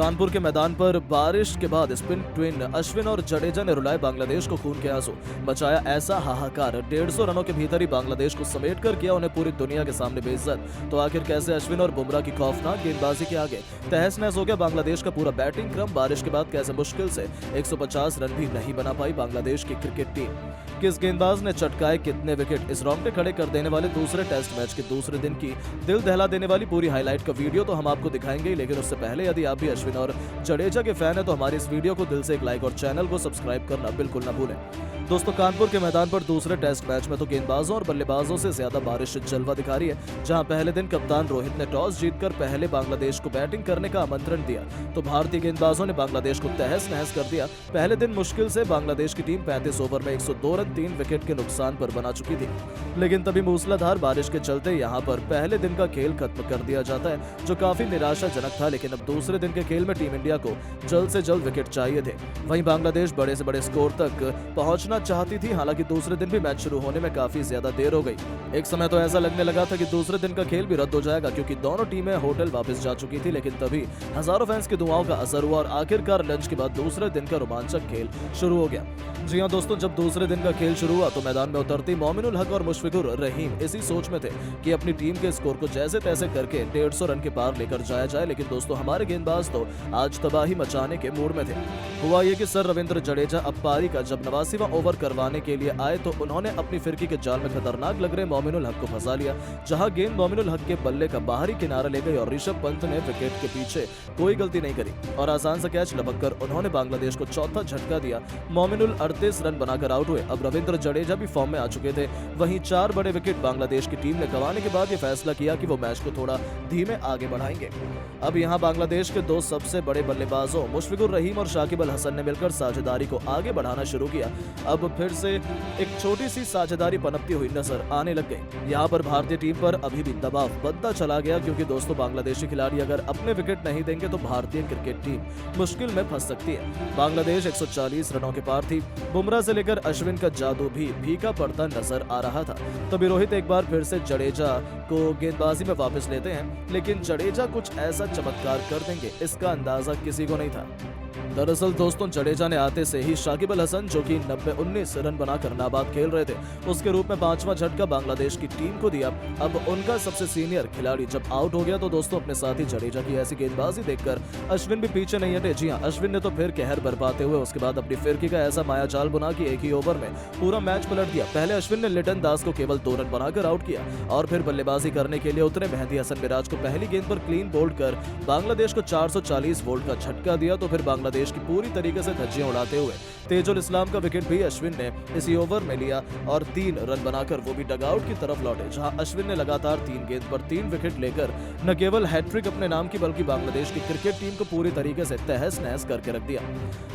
कानपुर के मैदान पर बारिश के बाद स्पिन ट्विन अश्विन और जडेजा ने रुलाए बांग्लादेश को खून के आंसू, मचाया ऐसा हाहाकार। 150 रनों के भीतर ही बांग्लादेश को समेट कर किया उन्हें पूरी दुनिया के सामने बेइज्जत। तो आखिर कैसे अश्विन और बुमराह की खौफनाक गेंदबाजी के आगे तहस नहस हो गया बांग्लादेश का पूरा बैटिंग क्रम। बारिश के बाद कैसे मुश्किल से 150 रन भी नहीं बना पाई बांग्लादेश की क्रिकेट टीम। किस गेंदबाज ने चटकाए कितने विकेट, इस रोंगटे खड़े कर देने वाले दूसरे टेस्ट मैच के दूसरे दिन की दिल दहला देने वाली पूरी हाईलाइट का वीडियो तो हम आपको दिखाएंगे, लेकिन उससे पहले यदि आप भी अश्विन और जडेजा के फैन है तो हमारी इस वीडियो को दिल से एक लाइक और चैनल को सब्सक्राइब करना बिल्कुल न भूलें। दोस्तों, कानपुर के मैदान पर दूसरे टेस्ट मैच में तो गेंदबाजों और बल्लेबाजों से ज्यादा बारिश जलवा दिखा रही है। जहां पहले दिन कप्तान रोहित ने टॉस जीतकर पहले बांग्लादेश को बैटिंग करने का आमंत्रण दिया तो भारतीय गेंदबाजों ने बांग्लादेश को तहस नहस कर दिया। पहले दिन मुश्किल से बांग्लादेश की टीम 35 ओवर में 102 रन 3 विकेट के नुकसान पर बना चुकी थी, लेकिन तभी मूसलाधार बारिश के चलते यहां पर पहले दिन का खेल खत्म कर दिया जाता है, जो काफी निराशाजनक था। लेकिन अब दूसरे दिन के खेल में टीम इंडिया को जल्द से जल्द विकेट चाहिए थे। वहीं बांग्लादेश बड़े से बड़े स्कोर तक पहुंचना चाहती थी। हालांकि दूसरे दिन भी मैच शुरू होने में काफी ज्यादा देर हो गई। एक समय तो ऐसा लगने लगा था कि दूसरे दिन का खेल भी रद्द हो जाएगा, क्योंकि दोनों टीमें होटल वापस जा चुकी थी। लेकिन तभी हजारों फैंस की दुआओं का असर हुआ और आखिरकार लंच के बाद दूसरे दिन का रोमांचक खेल शुरू हो गया। जी हां दोस्तों, जब दूसरे दिन का खेल शुरू हुआ तो मैदान में उतरती मोमिनुल हक और मुशफिकुर रहीम इसी सोच में थे कि अपनी टीम के स्कोर को जैसे तैसे करके 150 रन के पार लेकर जाया जाए। लेकिन दोस्तों, हमारे गेंदबाज तो आज तबाही मचाने के मूड में थे। हुआ ये कि सर रविंद्र जडेजा अब पारी का जब 89वां ओवर करवाने के लिए आए तो उन्होंने अपनी फिरकी के जाल में खतरनाक लग रहे मोमिनुल हक को फंसा लिया। जहां गेंद मोमिनुल हक के बल्ले का बाहरी किनारा ले गई और ऋषभ पंत ने विकेट के पीछे कोई गलती नहीं करी और आसान सा कैच लपककर उन्होंने बांग्लादेश को चौथा झटका दिया। मोमिनुल 38 रन बनाकर आउट हुए। अब रविंद्र जडेजा भी फॉर्म में आ चुके थे। वहीं 4 बड़े विकेट बांग्लादेश की टीम ने गंवाने के बाद ये फैसला किया कि वो मैच को थोड़ा धीमे आगे बढ़ाएंगे। अब यहाँ बांग्लादेश के दो सबसे बड़े बल्लेबाजों मुशफिकुर रहीम और शाकिब अल हसन ने मिलकर साझेदारी को आगे बढ़ाना शुरू किया। अब फिर से एक छोटी सी साझेदारी पनपती हुई नजर आने लग गई। यहाँ पर भारतीय टीम पर अभी भी दबाव बढ़ता चला गया, क्योंकि दोस्तों बांग्लादेशी खिलाड़ी अगर अपने विकेट नहीं देंगे तो भारतीय क्रिकेट टीम मुश्किल में फंस सकती है। बांग्लादेश 140 रनों के पार थी। बुमराह से लेकर अश्विन का जादू भी फीका पड़ता नजर आ रहा था। तभी रोहित एक बार फिर से जडेजा को गेंदबाजी में वापस लेते हैं, लेकिन जडेजा कुछ ऐसा चमत्कार कर देंगे इसका अंदाजा किसी को नहीं था। दरअसल दोस्तों, जडेजा ने आते से ही शाकिब अल हसन, जो कि 90-19 रन बनाकर नाबाद खेल रहे थे, उसके रूप में 5वां झटका बांग्लादेश की टीम को दिया। अब उनका सबसे सीनियर खिलाड़ी जब आउट हो गया तो दोस्तों अपने साथी जडेजा की ऐसी गेंदबाजी देखकर अश्विन भी पीछे नहीं हटे। जी हां, अश्विन ने तो फिर कहर बरपाते हुए उसके बाद अपनी फिरकी का ऐसा मायाजाल बुना कि एक ही ओवर में पूरा मैच पलट दिया। पहले अश्विन ने लिटन दास को केवल 2 रन बनाकर आउट किया और फिर बल्लेबाजी करने के लिए उतरे मेहदी हसन मिराज को पहली गेंद पर क्लीन बोल्ड कर बांग्लादेश को 440 वोल्ट का झटका दिया। तो फिर बांग्लादेश की पूरी तरीके से धज्जियां उड़ाते हुए तेजुल इस्लाम का विकेट भी अश्विन ने इसी ओवर में लिया और 3 रन बनाकर वो भी डगआउट की तरफ लौटे, जहां अश्विन ने लगातार 3 गेंद पर 3 विकेट लेकर न केवल हैट्रिक अपने नाम की बल्कि बांग्लादेश की क्रिकेट टीम को पूरी तरीके से तहस नहस करके रख दिया।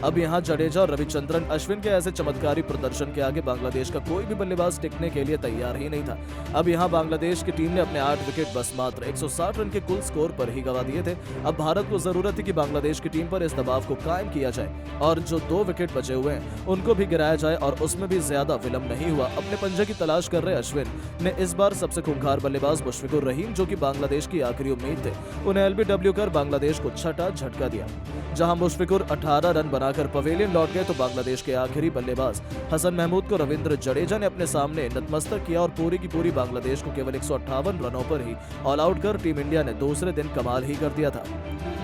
अब यहां जडेजा और रविचंद्रन अश्विन के ऐसे चमत्कारी प्रदर्शन के आगे बांग्लादेश का कोई भी बल्लेबाज टिकने के लिए तैयार ही नहीं था। अब यहां बांग्लादेश की टीम ने अपने 8 विकेट बस मात्र 160 रन के कुल स्कोर पर ही गंवा दिए थे। अब भारत को जरूरत थी कि बांग्लादेश की टीम पर इस दबाव को कायम किया जाए और जो 2 विकेट बचे हुए हैं उनको भी गिराया जाए, और उसमें भी ज्यादा विलंब नहीं हुआ। अपने पंजे की तलाश कर रहे अश्विन ने इस बार सबसे खूंखार बल्लेबाज मुशफिकुर रहीम, जो कि बांग्लादेश की आखिरी उम्मीद थे, उन्हें एलबीडब्ल्यू कर बांग्लादेश को छठा झटका दिया। जहां मुशफिकुर 18 रन बनाकर पवेलियन लौट गए तो बांग्लादेश के आखिरी बल्लेबाज हसन महमूद को रविंद्र जडेजा ने अपने सामने नतमस्तक किया और पूरी की पूरी बांग्लादेश को केवल 158 रनों पर ही ऑल आउट कर टीम इंडिया ने दूसरे दिन कमाल ही कर दिया था।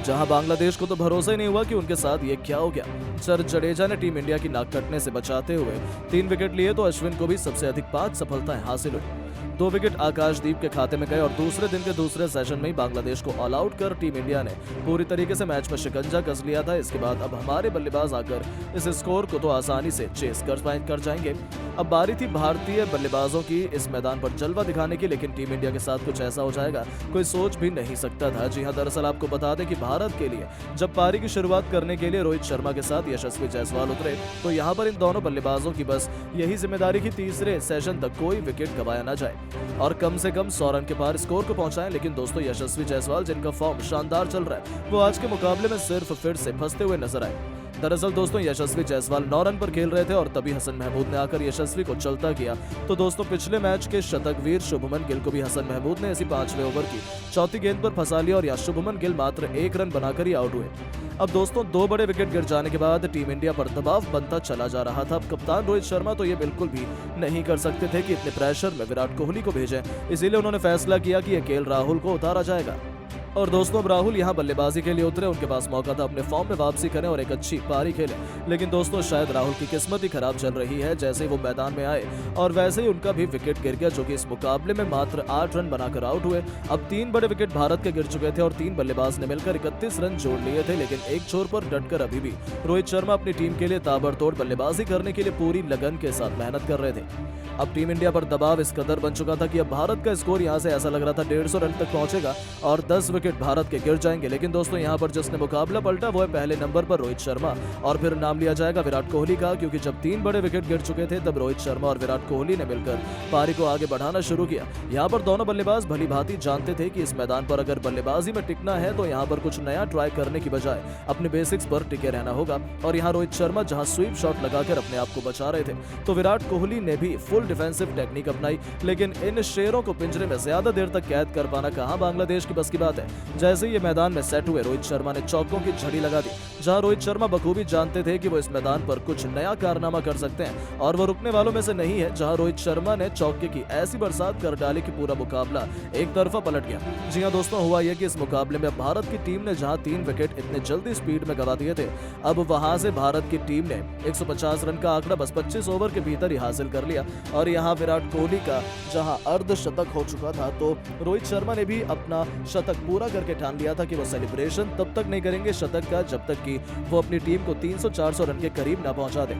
जहां बांग्लादेश को तो भरोसा ही नहीं हुआ कि उनके साथ ये क्या हो गया। सर जडेजा ने टीम इंडिया की नाक कटने से बचाते हुए 3 विकेट लिए तो अश्विन को भी सबसे अधिक 5 सफलताएं हासिल हुई। 2 विकेट आकाशदीप के खाते में गए और दूसरे दिन के दूसरे सेशन में ही बांग्लादेश को ऑल आउट कर टीम इंडिया ने पूरी तरीके से मैच में शिकंजा कस लिया था। इसके बाद अब हमारे बल्लेबाज आकर इस स्कोर को तो आसानी से चेस कर जाएंगे। अब बारी थी भारतीय बल्लेबाजों की इस मैदान पर जलवा दिखाने की, लेकिन टीम इंडिया के साथ कुछ ऐसा हो जाएगा कोई सोच भी नहीं सकता था। जी हां, दरअसल आपको बता दें कि भारत के लिए जब पारी की शुरुआत करने के लिए रोहित शर्मा के साथ यशस्वी जायसवाल उतरे तो यहाँ पर इन दोनों बल्लेबाजों की बस यही जिम्मेदारी की तीसरे सेशन तक कोई विकेट गंवाया न जाए और कम से कम 100 रन के पार स्कोर को पहुंचाएं। लेकिन दोस्तों, यशस्वी जायसवाल जिनका फॉर्म शानदार चल रहा है, वो आज के मुकाबले में सिर्फ फिर से फंसते हुए नजर आए। दरअसल दोस्तों यशस्वी जायसवाल 9 रन पर खेल रहे थे और तभी हसन महमूद ने आकर यशस्वी को चलता किया। तो दोस्तों पिछले मैच के शतकवीर शुभमन गिल को भी हसन महमूद ने ऐसी 5वें ओवर की चौथी गेंद पर फंसा लिया और यहाँ शुभमन गिल मात्र 1 रन बनाकर ही आउट हुए। अब दोस्तों 2 बड़े विकेट गिर जाने के बाद टीम इंडिया पर दबाव बनता चला जा रहा था। अब कप्तान रोहित शर्मा तो ये बिल्कुल भी नहीं कर सकते थे कि इतने प्रेशर में विराट कोहली को भेजें, इसीलिए उन्होंने फैसला किया कि केएल राहुल को उतारा जाएगा। और दोस्तों अब राहुल यहाँ बल्लेबाजी के लिए उतरे, उनके पास मौका था अपने फॉर्म में वापसी करें और एक अच्छी पारी खेलें। लेकिन दोस्तों शायद राहुल की किस्मत ही खराब चल रही है। जैसे ही वो मैदान में आए और वैसे ही उनका भी विकेट गिर गया, जो कि इस मुकाबले में मात्र 8 रन बनाकर आउट हुए। अब 3 बड़े विकेट भारत के गिर चुके थे और 3 बल्लेबाज ने मिलकर 31 रन जोड़ लिए थे। लेकिन एक छोर पर डटकर अभी भी रोहित शर्मा अपनी टीम के लिए ताबड़तोड़ बल्लेबाजी करने के लिए पूरी लगन के साथ मेहनत कर रहे थे। अब टीम इंडिया पर दबाव इस कदर बन चुका था कि अब भारत का स्कोर यहाँ से ऐसा लग रहा था 150 रन तक पहुंचेगा और 10 विकेट भारत के गिर जाएंगे। लेकिन दोस्तों यहाँ पर जिसने मुकाबला पलटा वो है पहले नंबर पर रोहित शर्मा और फिर नाम लिया जाएगा विराट कोहली का, क्योंकि जब 3 बड़े विकेट गिर चुके थे तब रोहित शर्मा और विराट कोहली ने मिलकर पारी को आगे बढ़ाना शुरू किया। यहाँ पर दोनों बल्लेबाज भली भांति जानते थे कि इस मैदान पर अगर बल्लेबाजी में टिकना है तो यहाँ पर कुछ नया ट्राई करने की बजाय अपने बेसिक्स पर टिके रहना होगा। और यहाँ रोहित शर्मा जहाँ स्वीप शॉट लगाकर अपने आप को बचा रहे थे तो विराट कोहली ने भी फुल डिफेंसिव टेक्निक अपनाई। लेकिन इन शेरों को पिंजरे में ज्यादा देर तक कैद कर पाना कहां बांग्लादेश की बस की बात है। जैसे ही ये मैदान में सेट हुए रोहित शर्मा ने चौकों की झड़ी लगा दी, जहां रोहित शर्मा बखूबी जानते थे कि वो इस मैदान पर कुछ नया कारनामा कर सकते हैं और वो रुकने वालों में से नहीं है। जहां रोहित शर्मा ने चौके की ऐसी बरसात कर डाली कि पूरा मुकाबला एक तरफा पलट गया। जी हां दोस्तों, हुआ यह कि इस मुकाबले में भारत की टीम ने जहां 3 विकेट इतने जल्दी स्पीड में गवा दिए थे, अब वहां से भारत की टीम ने 150 रन का आंकड़ा बस 25 ओवर के भीतर ही हासिल कर लिया। और यहाँ विराट कोहली का जहां अर्धशतक हो चुका था तो रोहित शर्मा ने भी अपना शतक पूरा करके ठान लिया था कि वो सेलिब्रेशन तब तक नहीं करेंगे शतक का जब तक कि वो अपनी टीम को 300-400 रन के करीब ना पहुंचा दें।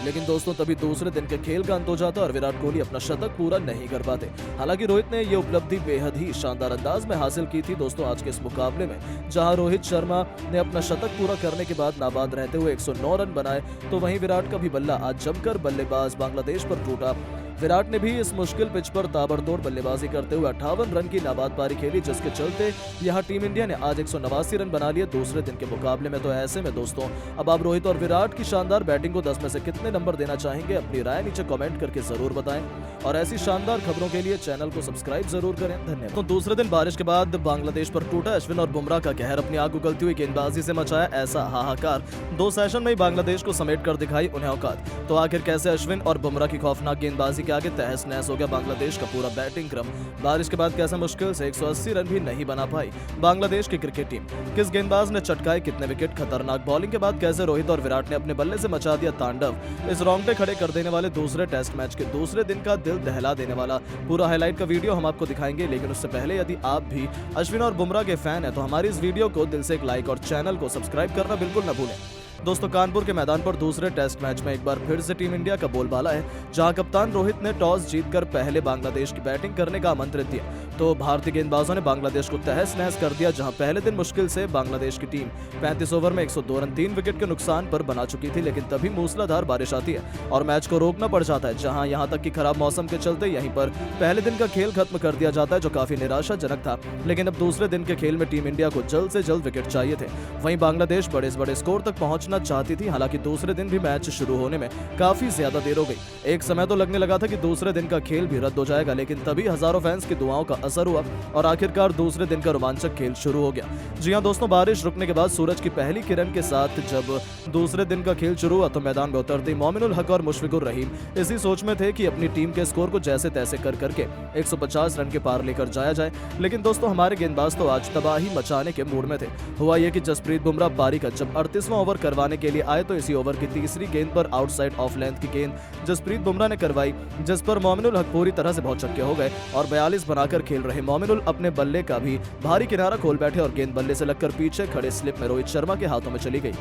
लेकिन दोस्तों तभी दूसरे दिन के खेल का अंत हो जाता और विराट कोहली अपना शतक पूरा नहीं कर पाते। हालांकि रोहित ने ये उपलब्धि बेहद ही शानदार अंदाज में हासिल की थी दोस्तों आज के इस मुकाबले में, जहां रोहित शर्मा ने अपना शतक पूरा करने के बाद नाबाद रहते हुए 109 रन बनाए, तो वहीं विराट का भी बल्ला आज जमकर बल्लेबाज बांग्लादेश पर टूटा। विराट ने भी इस मुश्किल पिच पर ताबड़तोड़ बल्लेबाजी करते हुए 58 रन की नाबाद पारी खेली, जिसके चलते यहां टीम इंडिया ने आज 189 रन बना लिए दूसरे दिन के मुकाबले में। तो ऐसे में दोस्तों अब आप रोहित और विराट की शानदार बैटिंग को 10 में से कितने नंबर देना चाहेंगे, अपनी राय नीचे कमेंट करके जरूर बताएं और ऐसी शानदार खबरों के लिए चैनल को सब्सक्राइब जरूर करें। धन्यवाद। तो दूसरे दिन बारिश के बाद बांग्लादेश पर टूटा अश्विन और बुमराह का कहर, अपनी आग उगलती हुई गेंदबाजी से मचाया ऐसा हाहाकार, 2 सेशन में ही बांग्लादेश को समेट कर दिखाई उन्हें औकात। तो आखिर कैसे अश्विन और बुमराह की खौफनाक गेंदबाजी के आगे तहस नहस हो गया बांग्लादेश का पूरा बैटिंग क्रम। बारिश के बाद कैसे मुश्किल से 180 रन भी नहीं बना पाई बांग्लादेश की क्रिकेट टीम। किस गेंदबाज ने चटकाए कितने विकेट, खतरनाक बॉलिंग के बाद कैसे रोहित और विराट ने अपने बल्ले से मचा दिया तांडव। इस रोंगटे खड़े कर देने वाले दूसरे टेस्ट मैच के दूसरे दिन का दिल दहला देने वाला पूरा हाईलाइट का वीडियो हम आपको दिखाएंगे। लेकिन उससे पहले यदि आप भी अश्विन और बुमराह के फैन हैं तो हमारी इस वीडियो को दिल से एक लाइक और चैनल को सब्सक्राइब करना बिल्कुल न भूलें। दोस्तों कानपुर के मैदान पर दूसरे टेस्ट मैच में एक बार फिर से टीम इंडिया का बोलबाला है, जहां कप्तान रोहित ने टॉस जीतकर पहले बांग्लादेश की बैटिंग करने का आमंत्रित दिया। तो भारतीय गेंदबाजों ने बांग्लादेश को तहस नहस कर दिया, जहां पहले दिन मुश्किल से बांग्लादेश की टीम 35 ओवर में 102 रन 3 विकेट के नुकसान पर बना चुकी थी। लेकिन तभी मूसलाधार बारिश आती है और मैच को रोकना पड़ जाता है, जहां यहां तक कि खराब मौसम के चलते यहीं पर पहले दिन का खेल खत्म कर दिया जाता है, जो काफी निराशाजनक था। लेकिन अब दूसरे दिन के खेल में टीम इंडिया को जल्द से जल्द विकेट चाहिए थे। वहीं बांग्लादेश बड़े से बड़े स्कोर तक पहुंचना चाहती थी। हालांकि दूसरे दिन भी मैच शुरू होने में काफी ज्यादा देर हो गई। एक समय तो लगने लगा था कि दूसरे दिन का खेल भी रद्द हो जाएगा, लेकिन तभी हजारों फैंस की दुआओं का असर हुआ और आखिरकार दूसरे दिन का रोमांचक खेल शुरू हो गया। जी हां दोस्तों, बारिश रुकने के बाद सूरज की पहली किरण के साथ जब दूसरे दिन का खेल शुरू हुआ तो मैदान में उतरते मोमिनुल हक और मुशफिकुर रहीम इसी सोच में थे कि अपनी टीम के स्कोर को जैसे तैसे कर करके 150 रन के पार लेकर जाया जाए। लेकिन दोस्तों हमारे गेंदबाज तो आज तबाही मचाने के मूड में थे। हुआ यह कि जसप्रीत बुमराह पारी का जब 38वां ओवर करवाने के लिए आए तो इसी ओवर की तीसरी गेंद पर आउटसाइड ऑफ लेंथ की गेंद जसप्रीत बुमराह ने करवाई, जिस पर मोमिनुल हक पूरी तरह से बहुत छक्के हो गए और 42 बनाकर खेल रहे मोमिनुल अपने बल्ले का भी भारी किनारा खोल बैठे और गेंद बल्ले से लगकर पीछे खड़े स्लिप में रोहित शर्मा के हाथों में चली गई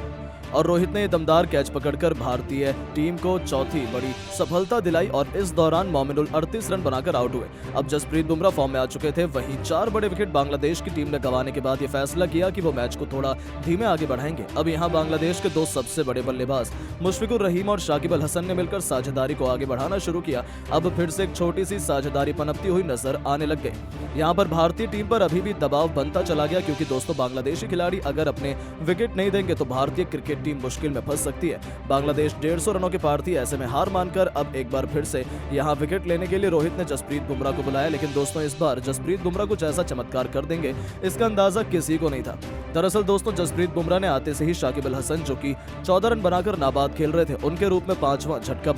और रोहित ने दमदार कैच पकड़कर भारतीय टीम को चौथी बड़ी सफलता दिलाई और इस दौरान मोमिनुल 38 रन बनाकर आउट हुए। अब जसप्रीत बुमराह फॉर्म में आ चुके थे। वहीं 4 बड़े विकेट बांग्लादेश की टीम ने गंवाने के बाद यह फैसला किया कि वो मैच को थोड़ा धीमे आगे बढ़ाएंगे। अब यहाँ बांग्लादेश के 2 सबसे बड़े बल्लेबाज मुशफिकुर रहीम और शाकिब अल हसन ने मिलकर साझेदारी को आगे बढ़ाना शुरू किया। अब फिर से एक छोटी सी साझेदारी पनपती हुई नजर आने लग गई। यहाँ पर भारतीय टीम पर अभी भी दबाव बनता चला गया, क्योंकि दोस्तों बांग्लादेशी खिलाड़ी अगर अपने विकेट नहीं देंगे तो भारतीय क्रिकेट टीम मुश्किल में फंस सकती है। बांग्लादेश 150 रनों की पार थी, ऐसे में हार मानकर अब एक बार फिर से यहां विकेट लेने के लिए रोहित ने जसप्रीत बुमराह को बुलाया। लेकिन दोस्तों, इस बार जसप्रीत बुमराह कुछ ऐसा चमत्कार कर देंगे, इसका अंदाजा किसी को नहीं था। दरअसल दोस्तों, जसप्रीत बुमराह ने आते से ही शाकिब अल हसन, जो कि 14 रन बनाकर नाबाद खेल रहे थे, उनके रूप में 5वां झटका